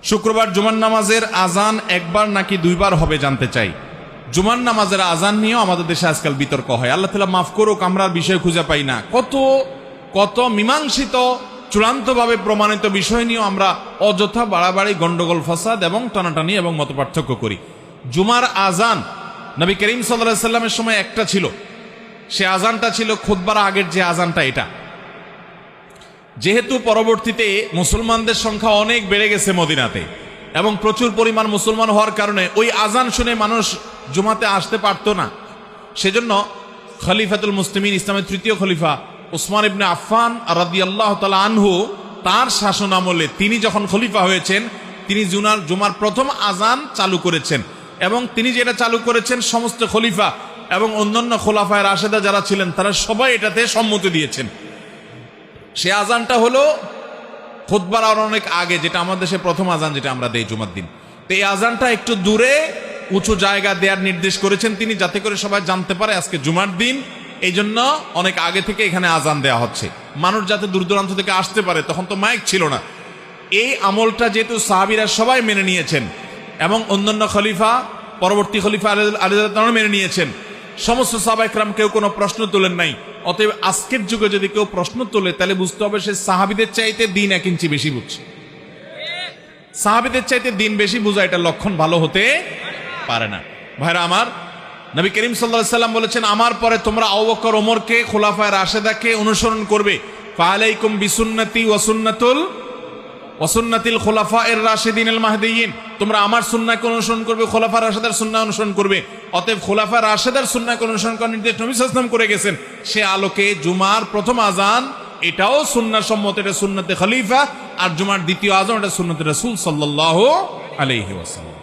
শুক্রবার জুমার নামাজের আজান একবার নাকি দুইবার হবে জানতে চাই। জুমার নামাজের আজান নিয়েও আমাদের দেশে আজকাল বিতর্ক হয়। আল্লাহ তাআলা মাফ করুক, আমরা বিষয় খুঁজে পাই না। কত মীমাংসিত চূড়ান্তভাবে প্রমাণিত বিষয় নিয়েও আমরা অযথা বাড়াবাড়ি, গন্ডগোল, ফাসাদ এবং টানাটানি এবং মতপার্থক্য করি। জুমার আজান নবী করিম সাল্লাল্লাহু আলাইহি সাল্লামের সময় একটা ছিল, সে আজানটা ছিল খুতবার আগের যে আজানটা। এটা যেহেতু পরবর্তীতে মুসলমানদের সংখ্যা অনেক বেড়ে গেছে মদিনাতে এবং প্রচুর পরিমাণ মুসলমান হওয়ার কারণে ওই আজান শুনে মানুষ জুমাতে আসতে পারতো না, সেজন্য খলিফাতুল মুসলিমিন, ইসলামের তৃতীয় খলিফা উসমান ইবনে আফফান রাদিয়াল্লাহু তাআলা আনহু, তার শাসন আমলে তিনি যখন খলিফা হয়েছেন তিনি জুমার প্রথম আজান চালু করেছেন এবং তিনি যেটা চালু করেছেন সমস্ত খলিফা এবং অন্যান্য খোলাফায়ে রাশেদা যারা ছিলেন তারা সবাই এটাতে সম্মতি দিয়েছেন। সে আজানটা হলো খুতবার আর অনেক আগে, যেটা আমাদের দেশে প্রথম আজান যেটা আমরা দেই জুমার দিন। তো এই আজানটা একটু দূরে উঁচু জায়গা দেওয়ার নির্দেশ করেছেন তিনি, যাতে করে সবাই জানতে পারে আজকে জুমার দিন। এই জন্য অনেক আগে থেকে এখানে আজান দেওয়া হচ্ছে, মানুষ যাতে দূর দূরান্ত থেকে আসতে পারে। তখন তো মাইক ছিল না। এই আমলটা যেহেতু সাহাবীরা সবাই মেনে নিয়েছেন এবং অন্যান্য খলিফা, পরবর্তী খলিফা আলী রাদিয়াল্লাহু আনহু মেনে নিয়েছেন, সমস্ত সাহাবায়ে কেরাম কেউ কোনো প্রশ্ন তোলেন নাই। অতএব আজকের যুগে যদি কেউ প্রশ্ন তোলে তাহলে বুঝতে হবে সে সাহাবীদের চাইতে দিন 1 ইঞ্চি বেশি বুঝছে। সাহাবীদের চাইতে দিন বেশি বোঝা, এটা লক্ষণ ভালো হতে পারে না। ভাইরা আমার, নবী করিম সাল্লাল্লাহু আলাইহি সাল্লাম বলেছেন, আমার পরে তোমরা আবু বকর, ওমরকে, খুলাফায়ে রাশেদাকে অনুসরণ করবে। ফাআলাইকুম বিসুন্নতি ওয়া সুন্নাতিল খুলাফায়ের রাশিদিনিল মাহদিয়িন, তোমরা আমার সুন্নাহকে অনুসরণ করবে, খুলাফায়ে রাশেদার সুন্নাহ অনুসরণ করবে। অতএব খুলাফায়ে রাশেদার সুন্নাহকে অনুসরণ করার নির্দেশ নবী সাল্লাল্লাহু আলাইহি ওয়াসাল্লাম করে গেছেন। সে আলোকে জুমার প্রথম আজান এটাও সুন্নাহ সম্মত, এটা সুন্নতে খলিফা, আর জুমার দ্বিতীয় আজান এটা সুন্নতে রাসূল সাল্লাল্লাহু আলাইহি ওয়াসাল্লাম।